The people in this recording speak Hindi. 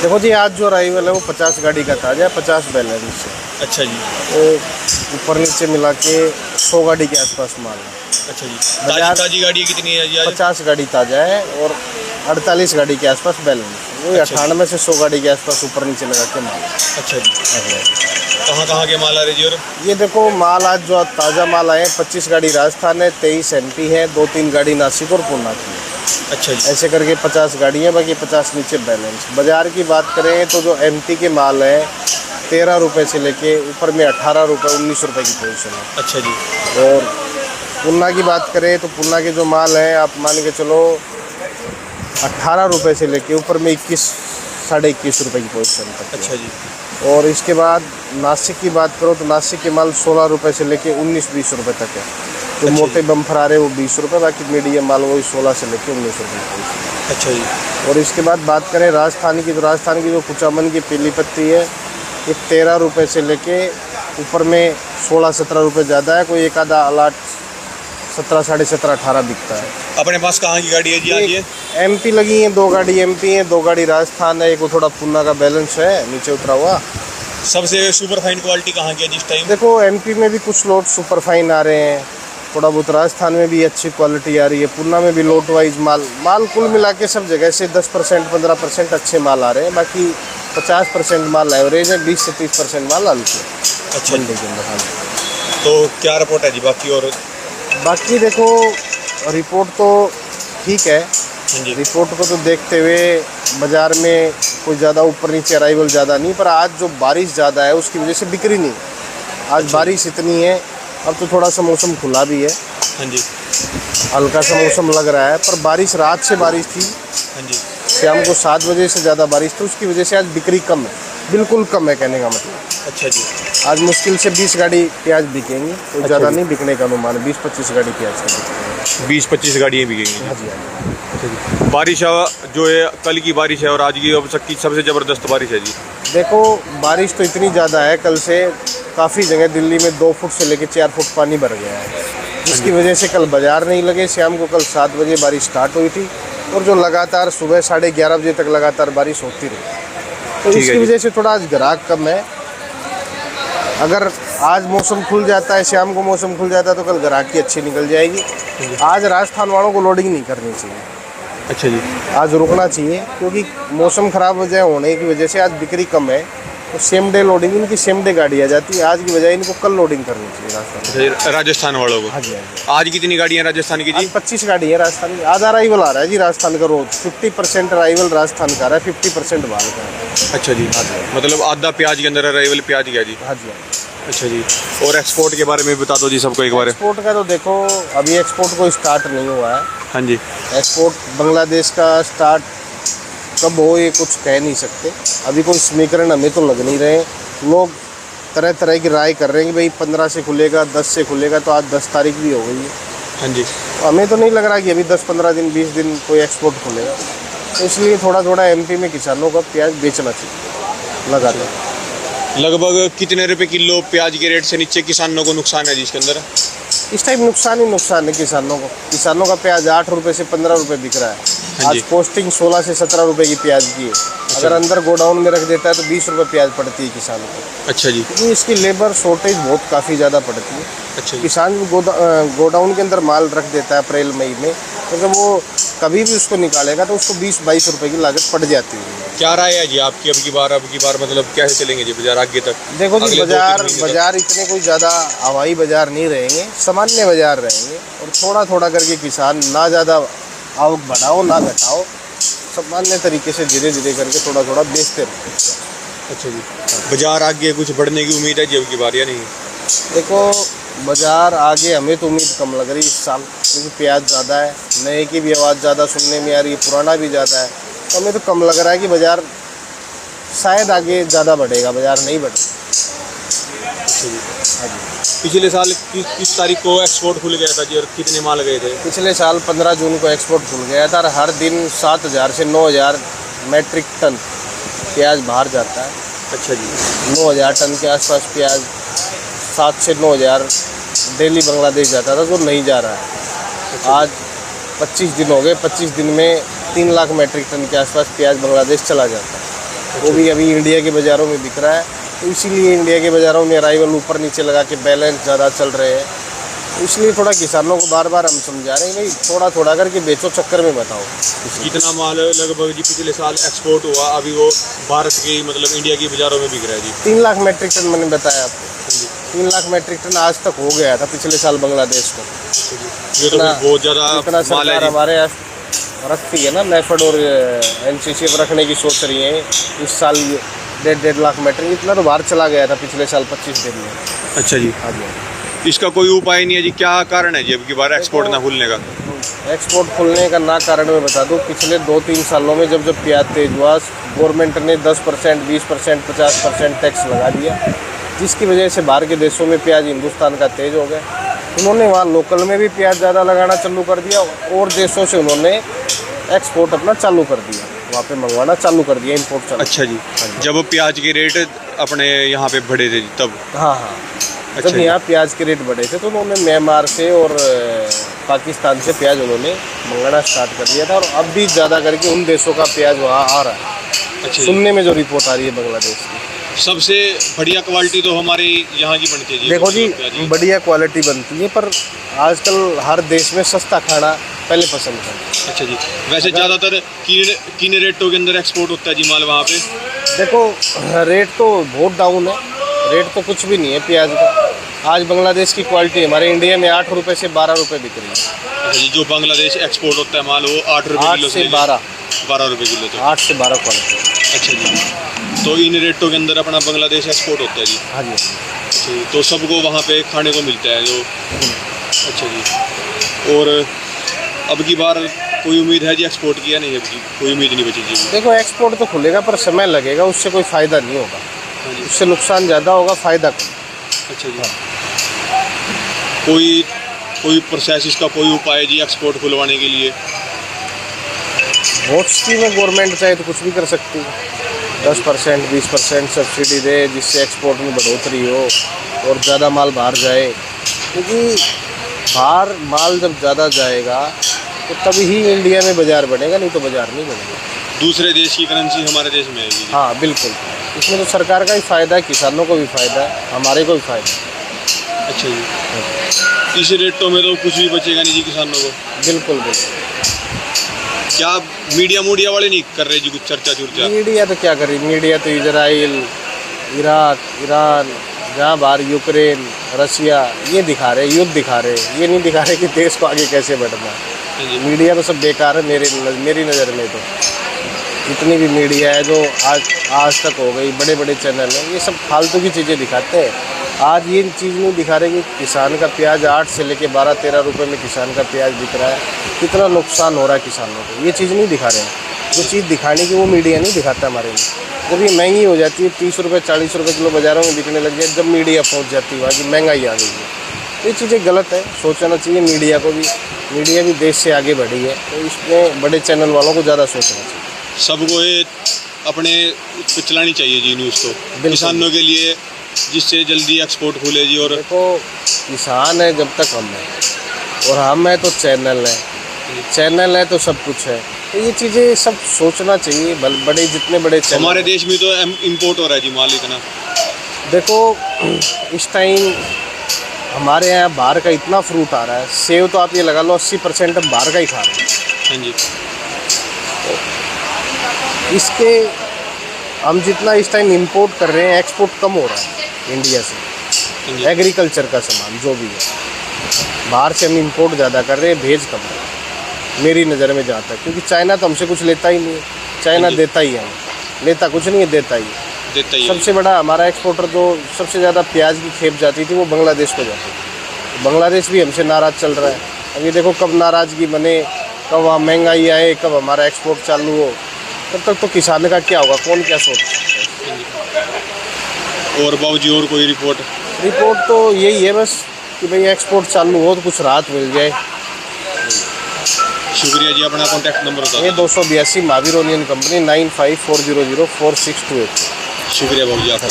देखो जी, आज जो अराइवल है वो 50 गाड़ी का ताजा है, 50 बैलेंस है। अच्छा जी। तो ऊपर नीचे मिला के 100 गाड़ी के आसपास माल है। अच्छा जी। बाजार ताजी गाड़ी कितनी है जी आज? 50 गाड़ी ताजा है और 48 गाड़ी के आसपास बैलेंस, वही अच्छा 98 से 100 गाड़ी के आसपास ऊपर नीचे लगा के माल है। अच्छा जी। हाँ जी। कहाँ कहाँ के माल आ रहे जी? और ये देखो माल आज जो ताज़ा माल आए 25 गाड़ी राजस्थान है, 23 MP है, 2-3 गाड़ी नासिक और पूना की है। अच्छा जी। ऐसे करके 50 गाड़ी है, बाकी 50 नीचे बैलेंस। बाज़ार की बात करें तो जो MP के माल है 13 रुपये से लेके ऊपर में 18 रुपये 19 रुपये की पोजीशन है। अच्छा जी। और पूना की बात करें तो पूना के जो माल है आप मान के चलो 18 रुपये से लेके ऊपर में 21 साढ़े 21 रुपये की पोजीशन तक। अच्छा जी। और इसके बाद नासिक की बात करो तो नासिक के माल 16 रुपये से लेके 19-20 रुपये तक है। जो अच्छा मोटे बम्फर आ रहे हैं वो 20 रुपये, बाकी मीडियम माल वही 16 से लेके 19 रुपये की पोजीशन है। अच्छा जी। और इसके बाद बात करें राजस्थान की, तो राजस्थान की जो कुचामन की पीली पत्ती है ये 13 रुपये से लेके ऊपर में 16-17 रुपये ज़्यादा है। कोई एक आधा अलाट 17, साढ़े 17, 18 बिकता है। अपने पास कहाँ की गाड़ी है जी आज ये? MP लगी हैं, 2 गाड़ी MP हैं, 2 गाड़ी राजस्थान है, एक वो थोड़ा पूना का बैलेंस है नीचे उतरा हुआ। सबसे सुपर फाइन क्वालिटी कहाँ की है जिस टाइम? देखो MP में भी कुछ लोट सुपर फाइन आ रहे हैं, थोड़ा बहुत राजस्थान में भी अच्छी क्वालिटी आ रही है, पूना में भी लोट वाइज माल कुल मिला के सब जगह से 10% 15% अच्छे माल आ रहे हैं। बाकी 50% माल एवरेज है, 20 से 30% माल हल्के है। अच्छा मंडी के अंदर। हाँ जी। तो क्या रिपोर्ट है जी बाकी? और बाकी देखो रिपोर्ट तो ठीक है, हाँ जी। रिपोर्ट को तो देखते हुए बाज़ार में कोई ज़्यादा ऊपर नीचे अराइवल ज़्यादा नहीं, पर आज जो बारिश ज़्यादा है उसकी वजह से बिक्री नहीं। आज बारिश इतनी है, अब तो थोड़ा सा मौसम खुला भी है, हाँ जी। हल्का सा मौसम लग रहा है, पर बारिश रात से बारिश थी, हाँ जी। शाम को 7 बजे से ज़्यादा बारिश थी, उसकी वजह से आज बिक्री कम है, बिल्कुल कम है कहने का मतलब। अच्छा जी। आज मुश्किल से 20 गाड़ी प्याज बिकेंगी, तो अच्छा ज़्यादा जी। नहीं बिकने का अनुमान है, 20-25 गाड़ी प्याज का बिकेंगे। 20-25 गाड़ियाँ बिकेंगी। हाँ जी, हाँ जी। अच्छा जी। बारिश जो है कल की बारिश है और आज की अब तक की सबसे ज़बरदस्त बारिश है जी। देखो बारिश तो इतनी ज़्यादा है, कल से काफ़ी जगह दिल्ली में 2 फुट से लेकर 4 फुट पानी भर गया है, जिसकी वजह से कल बाज़ार नहीं लगे। शाम को कल 7 बजे बारिश स्टार्ट हुई थी और जो लगातार सुबह 11:30 बजे तक लगातार बारिश होती रही, तो इसकी वजह से थोड़ा आज ग्राहक कम है। अगर आज मौसम खुल जाता है, शाम को मौसम खुल जाता है तो कल ग्राहकी अच्छी निकल जाएगी। आज राजस्थान वालों को लोडिंग नहीं करनी चाहिए। अच्छा जी। आज रुकना चाहिए, क्योंकि मौसम ख़राब वजह होने की वजह से आज बिक्री कम है, तो सेम डे लोडिंग, इनकी सेम डे गाड़ी आ जाती है। आज की बजाय इनको कल लोडिंग करनी चाहिए राजस्थान। राजस्थान वालों को? हाँ जी, हाँ जी। आज कितनी गाड़ियाँ राजस्थान की जी? आज 25 गाड़ी है राजस्थान की। आधा अराइवल आ रहा है जी राजस्थान का रोज, 50% अराइवल राजस्थान का आ रहा है, 50% बाहर का है। अच्छा जी। मतलब आधा प्याज के अंदर अराइवल प्याज गया जी। हाँ जी, हाँ जी। अच्छा जी। और एक्सपोर्ट के बारे में बता दो जी सबको एक बार। एक्सपोर्ट का तो देखो अभी एक्सपोर्ट को स्टार्ट नहीं हुआ है। हाँ जी। एक्सपोर्ट बांग्लादेश का स्टार्ट कब हो ये कुछ कह नहीं सकते, अभी कोई समीकरण हमें तो लग नहीं रहे। लोग तरह तरह की राय कर रहे हैं कि भाई 15 से खुलेगा, 10 से खुलेगा, तो आज 10 तारीख भी हो गई है। हाँ जी। तो हमें तो नहीं लग रहा कि अभी 10-15 दिन 20 दिन कोई एक्सपोर्ट खुलेगा, तो इसलिए थोड़ा थोड़ा MP में किसानों का प्याज बेचना चाहिए लगातार। लगभग कितने रुपए किलो प्याज के रेट से नीचे किसानों को नुकसान है जी इसके अंदर? इस टाइम नुकसान ही नुकसान है किसानों को। किसानों का प्याज 8 रुपये से 15 रुपये बिक रहा है। हाँ आज जी। पोस्टिंग 16 से 17 रुपये की प्याज की है। अगर अंदर गोडाउन में रख देता है तो 20 रुपये प्याज पड़ती है किसानों को। अच्छा जी। क्योंकि इसकी लेबर शॉर्टेज बहुत काफ़ी ज़्यादा पड़ती है। अच्छा जी। किसान गोडाउन के अंदर माल रख देता है अप्रैल मई में, तो जब वो कभी भी उसको निकालेगा तो उसको 20-22 रुपये की लागत पड़ जाती है। क्या राय है जी आपकी अब की बार मतलब कैसे चलेंगे जी बाजार आगे तक? देखो जी, अगले 2-3 महीने तक? बाजार इतने कोई ज़्यादा हवाई बाजार नहीं रहेंगे, सामान्य बाजार रहेंगे। और थोड़ा थोड़ा करके किसान ना ज़्यादा आवक बढ़ाओ ना घटाओ, सामान्य तरीके से धीरे धीरे करके थोड़ा थोड़ा बेचते रहते। अच्छा जी। बाजार आगे कुछ बढ़ने की उम्मीद है जी अब की बार या नहीं? देखो बाजार आगे हमें तो उम्मीद कम लग रही है इस साल, क्योंकि प्याज ज़्यादा है, नए की भी आवाज़ ज़्यादा सुनने में आ रही है, पुराना भी ज़्यादा है, तो हमें तो कम लग रहा है कि बाजार शायद आगे ज़्यादा बढ़ेगा, बाजार नहीं बढ़ेगा। अच्छा जी। हाँ जी। पिछले साल किस तारीख को एक्सपोर्ट खुल गया था जी और कितने माल गए थे? पिछले साल 15 जून को एक्सपोर्ट खुल गया था और हर दिन 7,000 से 9,000 मैट्रिक टन प्याज बाहर जाता है। अच्छा जी। 9,000 टन के आसपास प्याज 7 से 9,000 डेली बांग्लादेश जाता था, जो नहीं जा रहा है। आज 25 दिन हो गए, 25 दिन में 3 लाख मैट्रिक टन के आसपास प्याज बांग्लादेश चला जाता है। वो भी अभी इंडिया के बाज़ारों में बिक रहा है। तो इसीलिए इंडिया के बाज़ारों में अराइवल ऊपर नीचे लगा के बैलेंस ज़्यादा चल रहे हैं। तो इसलिए थोड़ा किसानों को बार बार हम समझा रहे हैं भाई थोड़ा थोड़ा करके बेचो, चक्कर में बताओ। कितना माल लगभग जी पिछले साल एक्सपोर्ट हुआ, अभी वो भारत की मतलब इंडिया की बाज़ारों में बिक रहा है जी? 3 लाख मैट्रिक टन मैंने बताया आपको। 3 लाख मैट्रिक टन आज तक हो गया था पिछले साल बांग्लादेश को। ये तो बहुत ज़्यादा इतना माल है सरकार जी। हमारे यहाँ रखती है ना, नेफेड और एनसीसी पर रखने की सोच रही है। इस साल 1.5 लाख मैट्रिक इतना तो बाहर चला गया था पिछले साल 25 दिन में। अच्छा जी, हाँ जी। इसका कोई उपाय नहीं है जी? क्या कारण है जी अब की बार एक्सपोर्ट ना खुलने का? एक्सपोर्ट खुलने का ना कारण मैं बता दूं, पिछले 2-3 सालों में जब प्याज तेज हुआ, गवर्नमेंट ने 10%, 20%, 50% टैक्स लगा दिया, जिसकी वजह से बाहर के देशों में प्याज हिंदुस्तान का तेज हो गया। उन्होंने वहाँ लोकल में भी प्याज ज़्यादा लगाना चालू कर दिया और देशों से उन्होंने एक्सपोर्ट अपना चालू कर दिया, वहाँ पे मंगवाना चालू कर दिया, इम्पोर्ट चालू। अच्छा जी, जब प्याज के रेट अपने यहाँ पे बढ़े थे तब? हाँ हाँ, अच्छा जब यहाँ प्याज के रेट बढ़े थे तो उन्होंने म्यांमार से और पाकिस्तान से प्याज उन्होंने मंगाना स्टार्ट कर दिया था, और अब भी ज़्यादा करके उन देशों का प्याज वहाँ आ रहा है। अच्छा जी। सुनने में जो रिपोर्ट आ रही है बांग्लादेश की। सबसे बढ़िया क्वालिटी तो हमारी यहाँ की बनती है जी। देखो जी, बढ़िया क्वालिटी बनती है, पर आजकल हर देश में सस्ता खाना पहले पसंद है। अच्छा जी, वैसे ज़्यादातर किन रेटों के अंदर एक्सपोर्ट होता है जी माल वहाँ पे? देखो रेट तो बहुत डाउन है, रेट तो कुछ भी नहीं है प्याज का। आज बांग्लादेश की क्वालिटी हमारे इंडिया में 8 रुपये से 12 रुपये बिक रही है। अच्छा जी, जो बांग्लादेश एक्सपोर्ट होता है माल वो 8 रुपये 8 किलो से 12 रुपये किलो तो? 8 से 12 क्वालिटी। अच्छा जी, तो इन रेटों के अंदर अपना बांग्लादेश एक्सपोर्ट होता है जी? हाँ जी। अच्छा जी, तो सबको वहाँ पे खाने को मिलता है जो? अच्छा जी, और अब की बार कोई उम्मीद है जी एक्सपोर्ट की या नहीं? अब की कोई उम्मीद नहीं बची जी? देखो एक्सपोर्ट तो खुलेगा पर समय लगेगा, उससे कोई फ़ायदा नहीं होगा। हाँ जी। उससे नुकसान ज़्यादा होगा, फ़ायदा कम। अच्छा जी, कोई प्रोसेस इसका कोई उपाय जी एक्सपोर्ट खुलवाने के लिए? बहुत स्कीम है, गवर्नमेंट चाहे तो कुछ भी कर सकती है। 10%, 20% सब्सिडी दे जिससे एक्सपोर्ट में बढ़ोतरी हो और ज़्यादा माल बाहर जाए, क्योंकि बाहर माल जब ज़्यादा जाएगा तो तभी ही इंडिया में बाज़ार बढ़ेगा, नहीं तो बाज़ार नहीं बढ़ेगा। दूसरे देश की करेंसी हमारे देश में आएगी? हाँ बिल्कुल, इसमें तो सरकार का भी फ़ायदा है, किसानों को भी फ़ायदा है, हमारे को भी फ़ायदा है। अच्छा जी, इस रेटों में तो कुछ भी बचेगा नहीं जी किसानों को? बिल्कुल बिल्कुल। क्या मीडिया वाले नहीं कर रहे जी कुछ चर्चा? मीडिया तो क्या कर रही, मीडिया तो इजराइल, इराक, ईरान, जहाँ बाहर यूक्रेन, रसिया, ये दिखा रहे, युद्ध दिखा रहे, ये नहीं दिखा रहे कि देश को आगे कैसे बढ़ना है। मीडिया तो सब बेकार है मेरी नज़र में। तो जितनी भी मीडिया है जो आज तक हो गई, बड़े बड़े चैनल हैं, ये सब फालतू की चीज़ें दिखाते हैं। आज ये चीज़ नहीं दिखा रहे कि किसान का प्याज 8 से लेके 12-13 रुपये में किसान का प्याज बिक रहा है, कितना नुकसान हो रहा है किसानों को, ये चीज़ नहीं दिखा रहे हैं। जो चीज़ दिखाने की वो मीडिया नहीं दिखाता हमारे लिए। जब ये महंगी हो जाती है, 30 रुपये 40 रुपये किलो बाज़ारों में बिकने लग जाए, जब मीडिया पहुंच जाती है वहाँ की महंगाई आ गई है, तो ये चीज़ें गलत है। सोचना चाहिए मीडिया को भी, मीडिया भी देश से आगे बढ़ी है, तो इसमें बड़े चैनल वालों को ज़्यादा सोचना चाहिए। सबको ये अपने चलानी चाहिए जी न्यूज़ तो किसानों के लिए, जिससे जल्दी एक्सपोर्ट खुले जी। और देखो किसान है जब तक हम हैं, और हम हैं तो चैनल है तो सब कुछ है, तो ये चीज़ें सब सोचना चाहिए। बड़े जितने बड़े चैनल, हमारे देश में तो इम्पोर्ट हो रहा है जी माल इतना। देखो इस टाइम हमारे यहाँ बाहर का इतना फ्रूट आ रहा है, सेब तो आप ये लगा लो 80% हम बाहर का ही खा रहे हैं। हाँ जी, इसके हम जितना इस टाइम इंपोर्ट कर रहे हैं, एक्सपोर्ट कम हो रहा है इंडिया से। हाँ जी। एग्रीकल्चर का सामान जो भी है, बाहर से हम इंपोर्ट ज़्यादा कर रहे हैं, भेज कम है मेरी नज़र में जहाँ तक, क्योंकि चाइना तो हमसे कुछ लेता ही नहीं है। चाइना देता ही है, लेता कुछ नहीं है, देता ही है। सबसे बड़ा हमारा एक्सपोर्टर जो सबसे ज़्यादा प्याज की खेप जाती थी वो बांग्लादेश को जाती थी। बांग्लादेश भी हमसे नाराज़ चल रहा है। अब ये देखो कब नाराज़गी बने, कब वहाँ महंगाई आए, कब हमारा एक्सपोर्ट चालू हो, तब तक तो किसान का क्या होगा, कौन क्या सोच सकता है। और बाबूजी और कोई रिपोर्ट तो यही है बस कि भाई एक्सपोर्ट चालू हो तो कुछ राहत मिल जाए। शुक्रिया जी, अपना कॉन्टैक्ट नंबर बता ये 282 महावीर ओनियन कंपनी 95400462। शुक्रिया बाबूजी आपका।